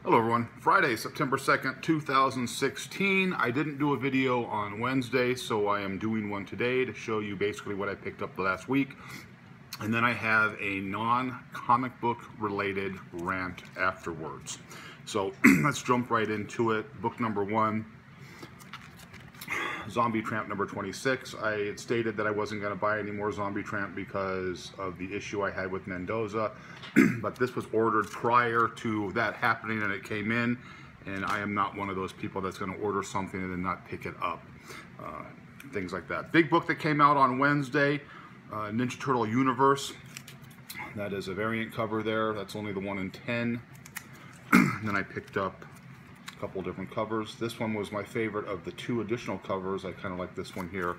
Hello everyone, Friday, September 2nd, 2016. I didn't do a video on Wednesday, so I am doing one today to show you basically what I picked up the last week. And then I have a non-comic book related rant afterwards. So let's jump right into it. Book number 1, Zombie Tramp number 26. I had stated that I wasn't going to buy any more Zombie Tramp because of the issue I had with Mendoza, but this was ordered prior to that happening and it came in, and I am not one of those people that's going to order something and then not pick it up. Things like that. Big book that came out on Wednesday, Ninja Turtle Universe. That is a variant cover there. That's only the 1 in 10. And then I picked up a couple different covers. This one was my favorite of the 2 additional covers. I kind of like this one here.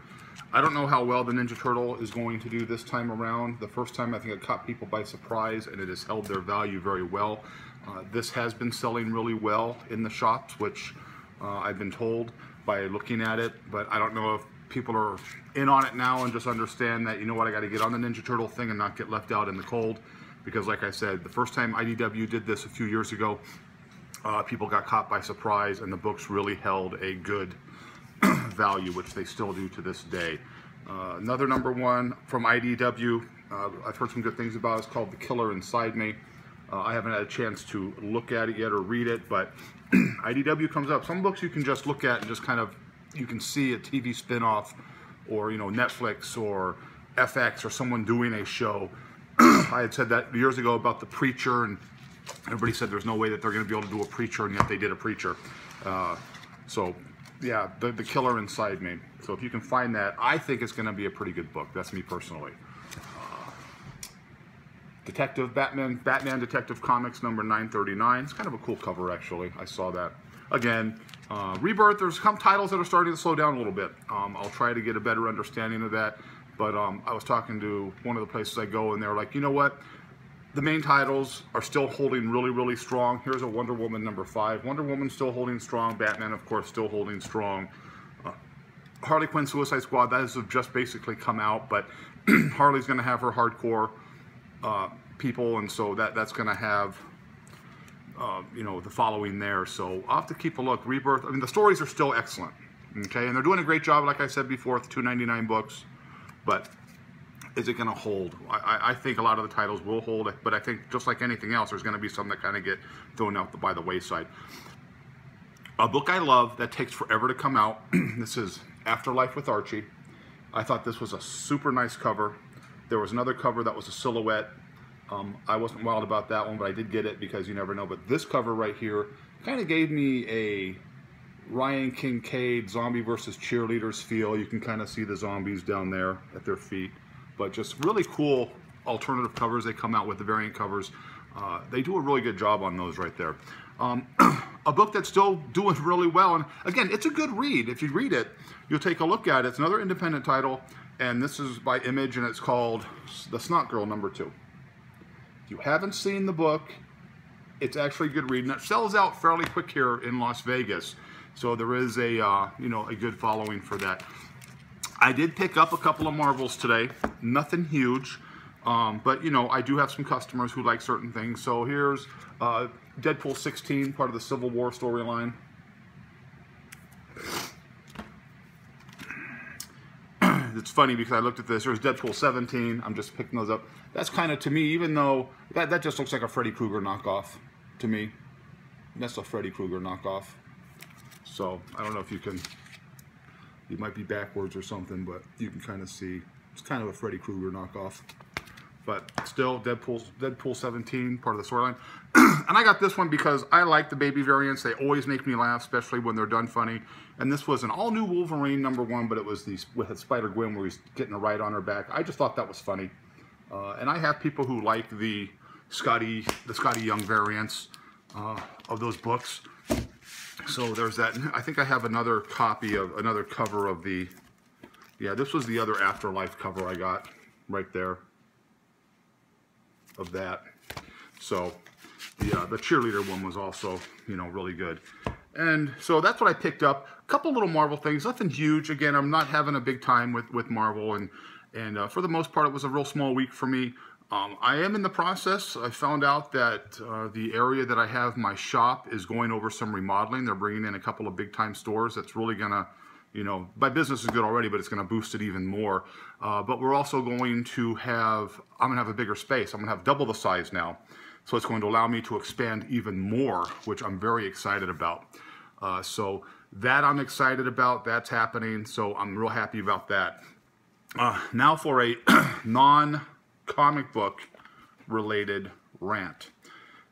I don't know how well the Ninja Turtle is going to do this time around. The first time I think it caught people by surprise and it has held their value very well. This has been selling really well in the shops, which I've been told by looking at it, but I don't know if people are in on it now and just understand that, you know what, I got to get on the Ninja Turtle thing and not get left out in the cold. Because like I said, the first time IDW did this a few years ago, people got caught by surprise and the books really held a good value, which they still do to this day. Another number 1 from IDW, I've heard some good things about. It's called The Killer Inside Me. I haven't had a chance to look at it yet or read it, but IDW comes up. Some books you can just look at and just kind of, you can see a TV spin-off or, you know, Netflix or FX or someone doing a show. I had said that years ago about The Preacher, and everybody said there's no way that they're going to be able to do a Preacher, and yet they did a Preacher. So, yeah, the Killer Inside Me. So if you can find that, I think it's going to be a pretty good book. That's me personally. Batman Detective Comics number 939. It's kind of a cool cover, actually. I saw that. Again, Rebirth, there's some titles that are starting to slow down a little bit. I'll try to get a better understanding of that. But I was talking to one of the places I go, and they're like, you know what? The main titles are still holding really, really strong. Here's a Wonder Woman number 5. Wonder Woman still holding strong. Batman, of course, still holding strong. Harley Quinn Suicide Squad, that has just basically come out, but Harley's going to have her hardcore people, and so that's going to have you know, the following there. So I'll have to keep a look. Rebirth, I mean, the stories are still excellent, okay, and they're doing a great job, like I said before, with the 299 books. But is it going to hold? I think a lot of the titles will hold, but I think just like anything else, there's going to be some that kind of get thrown out by the wayside. A book I love that takes forever to come out. This is Afterlife with Archie. I thought this was a super nice cover. There was another cover that was a silhouette. I wasn't wild about that one, but I did get it because you never know. But this cover right here kind of gave me a Ryan Kincaid zombie versus cheerleaders feel. You can kind of see the zombies down there at their feet, but just really cool alternative covers they come out with, the variant covers. They do a really good job on those right there. A book that's still doing really well, and again, it's a good read. If you read it, you'll take a look at it. It's another independent title, and this is by Image, and it's called The Snot Girl number 2. If you haven't seen the book, it's actually a good read, and it sells out fairly quick here in Las Vegas. So there is a you know, a good following for that. I did pick up a couple of Marvels today. Nothing huge, but you know, I do have some customers who like certain things. So here's Deadpool 16, part of the Civil War storyline. It's funny because I looked at this. There's Deadpool 17. I'm just picking those up. That's kind of, to me, even though that just looks like a Freddy Krueger knockoff to me. That's a Freddy Krueger knockoff. So I don't know if you can, you might be backwards or something, but you can kind of see it's kind of a Freddy Krueger knockoff. But still, Deadpool 17, part of the storyline. And I got this one because I like the baby variants. They always make me laugh, especially when they're done funny. And this was an all-new Wolverine number 1, but it was with Spider-Gwen where he's getting a ride on her back. I just thought that was funny. And I have people who like the Scotty Young variants of those books. So there's that. I think I have another copy of another cover of the, yeah, this was the other Afterlife cover I got right there of that. So yeah, the cheerleader one was also, you know, really good. And so that's what I picked up. A couple little Marvel things, nothing huge. Again, I'm not having a big time with Marvel, and for the most part, it was a real small week for me. I am in the process. I found out that the area that I have my shop is going over some remodeling. They're bringing in a couple of big-time stores. That's really going to, you know, my business is good already, but it's going to boost it even more. But we're also going to have, I'm going to have a bigger space. I'm going to have double the size now. So it's going to allow me to expand even more, which I'm very excited about. So that I'm excited about. That's happening. So I'm real happy about that. Now for a non-comic book related rant.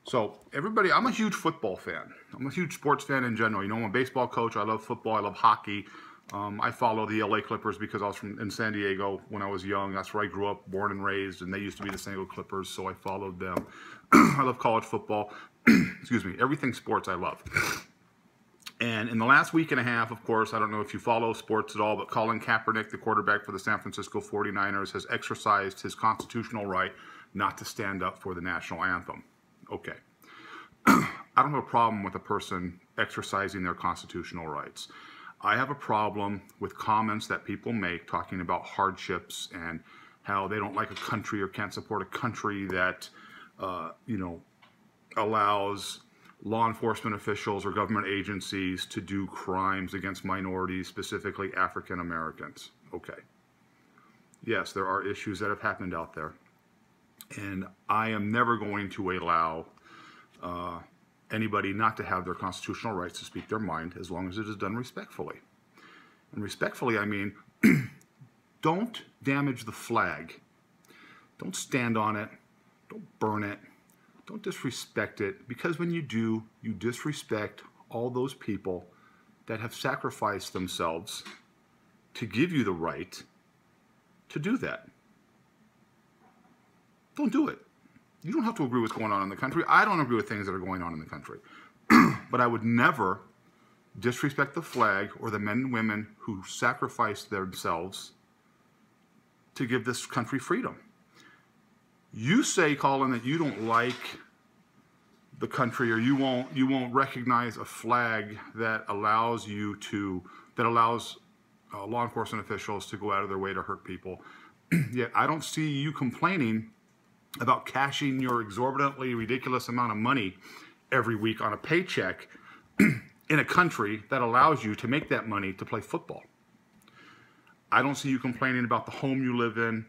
So everybody, I'm a huge football fan. I'm a huge sports fan in general. You know, I'm a baseball coach. I love football. I love hockey. I follow the LA Clippers because I was in San Diego when I was young. That's where I grew up, born and raised, and they used to be the San Diego Clippers, so I followed them. I love college football. Excuse me. Everything sports I love. And in the last week and a half, of course, I don't know if you follow sports at all, but Colin Kaepernick, the quarterback for the San Francisco 49ers, has exercised his constitutional right not to stand up for the national anthem. Okay. I don't have a problem with a person exercising their constitutional rights. I have a problem with comments that people make talking about hardships and how they don't like a country or can't support a country that, you know, allows law enforcement officials or government agencies to do crimes against minorities, specifically African Americans. Okay. Yes, there are issues that have happened out there. And I am never going to allow anybody not to have their constitutional rights to speak their mind as long as it is done respectfully. And respectfully, I mean, don't damage the flag. Don't stand on it. Don't burn it. Don't disrespect it, because when you do, you disrespect all those people that have sacrificed themselves to give you the right to do that. Don't do it. You don't have to agree with what's going on in the country. I don't agree with things that are going on in the country. But I would never disrespect the flag or the men and women who sacrificed themselves to give this country freedom. You say, Colin, that you don't like the country, or you won't recognize a flag that allows law enforcement officials to go out of their way to hurt people. Yet I don't see you complaining about cashing your exorbitantly ridiculous amount of money every week on a paycheck in a country that allows you to make that money to play football. I don't see you complaining about the home you live in.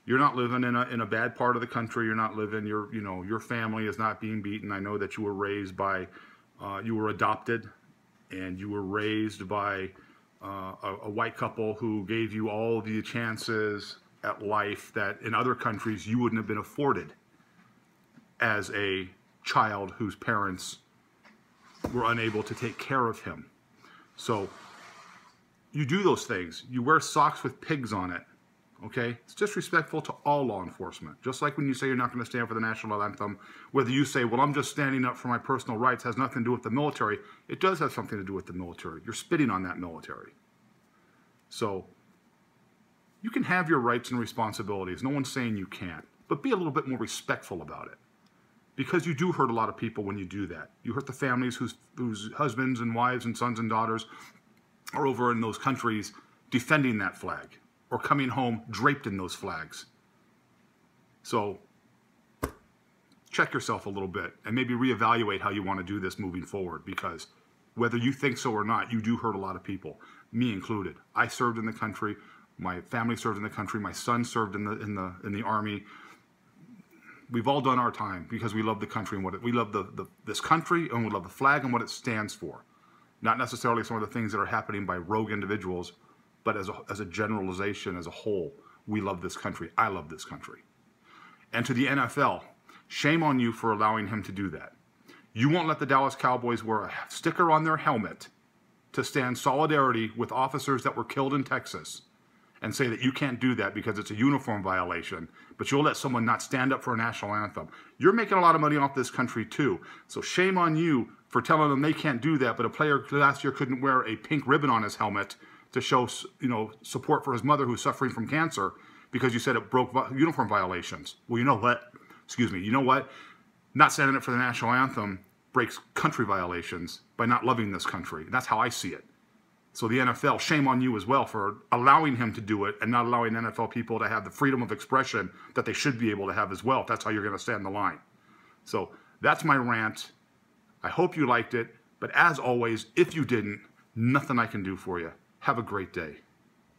You're not living in a bad part of the country. You're not living, your family is not being beaten. I know that you were raised by, you were adopted, and you were raised by a white couple who gave you all the chances at life that in other countries you wouldn't have been afforded as a child whose parents were unable to take care of him. So you do those things. You wear socks with pigs on it. Okay? It's disrespectful to all law enforcement. Just like when you say you're not going to stand for the national anthem, whether you say, well, I'm just standing up for my personal rights, has nothing to do with the military. It does have something to do with the military. You're spitting on that military. So you can have your rights and responsibilities. No one's saying you can't. But be a little bit more respectful about it. Because you do hurt a lot of people when you do that. You hurt the families whose husbands and wives and sons and daughters are over in those countries defending that flag, or coming home draped in those flags. So check yourself a little bit and maybe reevaluate how you want to do this moving forward, because whether you think so or not, you do hurt a lot of people, me included. I served in the country. My family served in the country. My son served in the Army. We've all done our time because we love the country and we love this country, and we love the flag and what it stands for. Not necessarily some of the things that are happening by rogue individuals, but as a generalization, as a whole, we love this country. I love this country. And to the NFL, shame on you for allowing him to do that. You won't let the Dallas Cowboys wear a sticker on their helmet to stand solidarity with officers that were killed in Texas, and say that you can't do that because it's a uniform violation, but you'll let someone not stand up for a national anthem. You're making a lot of money off this country too. So shame on you for telling them they can't do that, but a player last year couldn't wear a pink ribbon on his helmet to show, support for his mother who's suffering from cancer because you said it broke uniform violations. Well, you know what? Excuse me. You know what? Not standing up for the national anthem breaks country violations by not loving this country. That's how I see it. So the NFL, shame on you as well for allowing him to do it and not allowing NFL people to have the freedom of expression that they should be able to have as well, if that's how you're going to stand the line. So that's my rant. I hope you liked it. But as always, if you didn't, nothing I can do for you. Have a great day.